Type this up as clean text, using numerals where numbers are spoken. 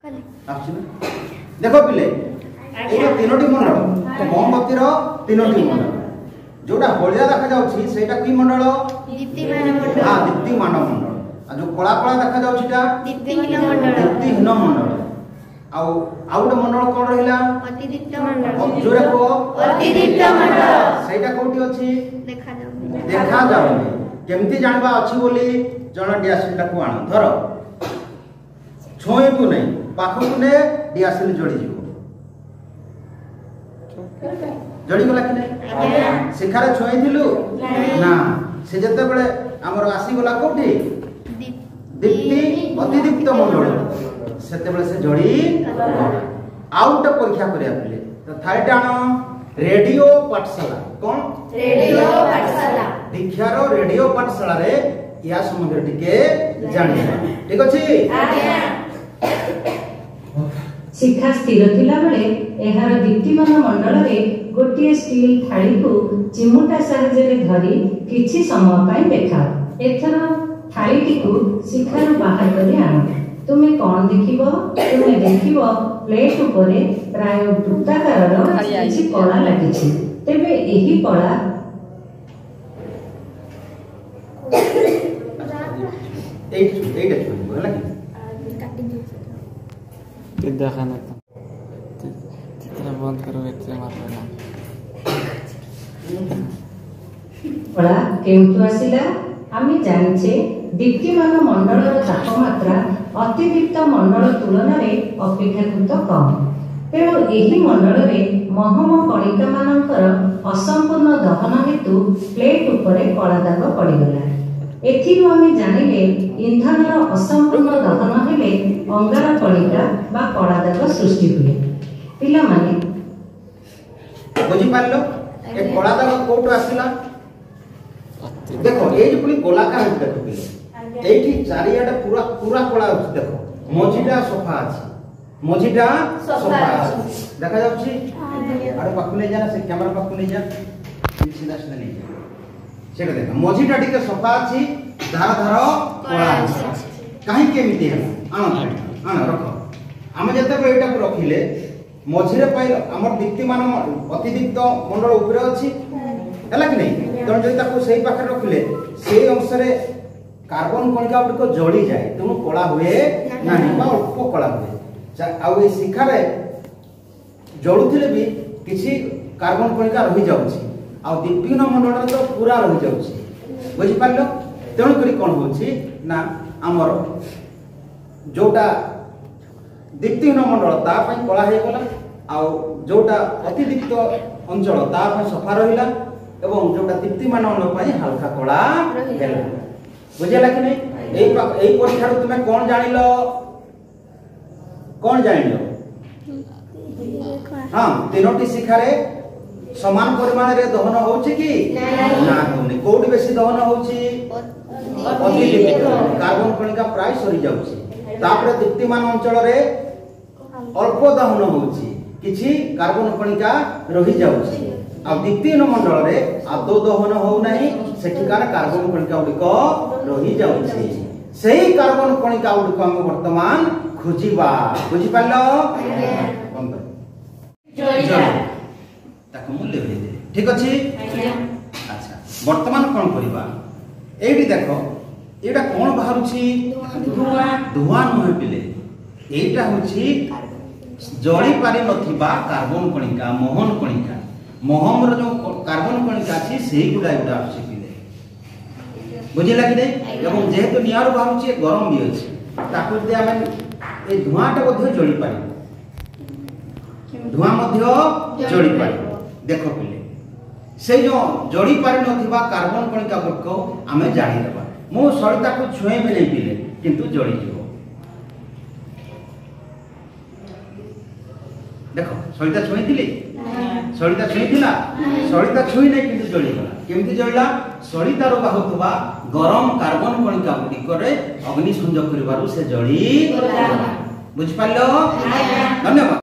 देख पिले ये तीनोटी मंडल मोमबत्ती तीनोटी मंडल जोटा हलिया देखा जाउछि सेटा की मंडल दीप्तिमान मंडल। हां दीप्तिमान मंडल आ जो कला कला देखा जाउछि ता दीप्तिहीन मंडल। दीप्तिहीन मंडल आउ आउट मंडल कोन रहिला अतिदीप्त मंडल। जोरे को अतिदीप्त मंडल सेटा कोठी अछि देखा जाउनि केमती जानबा अछि बोली जण डियासिलटा को आण धर छोए को नहीं पाखु ने डियासिल जोड़ी जीवो जोड़ी गला कि नहीं शिखारे छोए दिलु ना से जते बेले हमर आसी गला कोठी दीप्ति अतिदीप्त मंडल सेते बेले से जोड़ी आउट परीक्षा करिया पले तो थार्ड आण रेडियो पाठशाला कोन रेडियो पाठशाला दीक्षारो रेडियो पाठशाला रे या संबंध टिके जानि ठीक अछि आज्ञा शिखा स्थिर थिला बेले एहार दीप्तिमान मंडल रे गोटे स्टील थाली को चिमुटा साहाय्य रे धरी किछि समय पय देखा एथर थाली को शिखार बाहर करी आनो तुमे कोन देखिबो तुमे देखिबो प्लेट ऊपर प्राय वृत्ताकार किछि कला लागिछि तेबे एही कला एइटा छोड़ होला कि देखाना तो चित्र बंद करो इतने मारना कला केउठु आसिला आमी जानिछे दीप्तिमान मंडलर तापमात्रा अतिदीप्त मंडल तुलन में अपेक्षाकृत कम तेणु एही मंडल में महम कणिका मानकर असंपूर्ण दहन हेतु प्लेट उपरे कला दाग पड़ीगला एथिरु आमे जानिले इंधनर असंपूर्ण दहन हेले अंगार कणिका बा कला दाग सृष्टि हुए पिला माने बुझी पारलो ए कला दाग कोठु आसिला देखो ए जे पुनी गोलाकार देखो पिले एठी चारियाडा पूरा पूरा कला अछि देखो मझिटा सफा अछि मझिटा सफा अछि देखा जाउछि अरे पाखु नै जाना से कैमरा पाखु नै जा सीधा सीधा नै जा सेटा देखा मझिटा टिके सफा अछि धार धार कला अछि काहे केमिति हला आन रख आमे जते को एटा को रखिले मझिरे पाइल हमर दीप्तिमान अतिदीप्त मंडल ऊपर अछि हला कि नै तण जदि ताको सेही पाखे रखिले सेही अंशरे कार्बन कणिका गुड़िक जड़ी जाए तेणु कला हुए ना अल्प कला हुए आउ ए शिखारे जड़ुथिले भी किछि कार्बन कणिका रही जाउछि आ दीप्तिहीन मंडल तो पूरा रही जाउछि बुझि पारलो तेणु करी कोन होछि ना हमर जोटा दीप्तिहीन मंडल ता पई कला हे गला आ जोटा अतिदीप्त अंचल ता पई सफा रहिला एवं जोटा दीप्तिमान मंडल पई हल्का कला हेला बुझेला कि नहीं एई परीक्षा रो तुमे कोन जानिलो हां तीनोटी शिखारे समान परिमाण रे दहन होउछि कि ना होने कोडी बेसी दहन होउछि अतिदीप्त कार्बन कणिका प्राय सरी जाउछि तापरे दीप्तिमान अंचल रे अल्प दहन होउछि किछि कार्बन कणिका रही जाउछि आ दीप्तिहीन मंडल रे आदो दहन हो नाही सेठिकार कार्बन कणिका उडिको रही जाउछि सेही कार्बन कणिका उडिको हम वर्तमान खोजिबा बुझि पालो बंद जोड़ा ताको मूल्य दे दे ठीक अछि अच्छा वर्तमान कोन करिबा एडी देखो एडा कोन बाहरुछि धुआं नहे पिले एटा होछि जळी पारि नथिबा कार्बन कणिका मोहन कणिका मोहम रो जो कार्बन कणिका अछि सेही गुडा गुडा अछि पिले बुझिला कि नै एवं जेहेतु नियार बाहरुछि गरम भी अछि ताको दे हम ए धुआंटा मध्ये जळी पारि धुआं मध्ये जळी पारि देखो पिले से जो जड़ी पारि नथिबा कार्बन कणिका गुडको आमे जानि देबा मो सळिता को छुए भी नै पिले किंतु जड़ी जीवो देखो सळिता छुई दिली सळिता छुई दिला सळिता छुई नै किंतु जड़ी गला केमिति जळिला सळिता रो बाहुतबा गरम कार्बन कणिका गुडीकरे अग्नि संयोग करिवारु से जड़ी गला बुझि पालो धन्यवाद।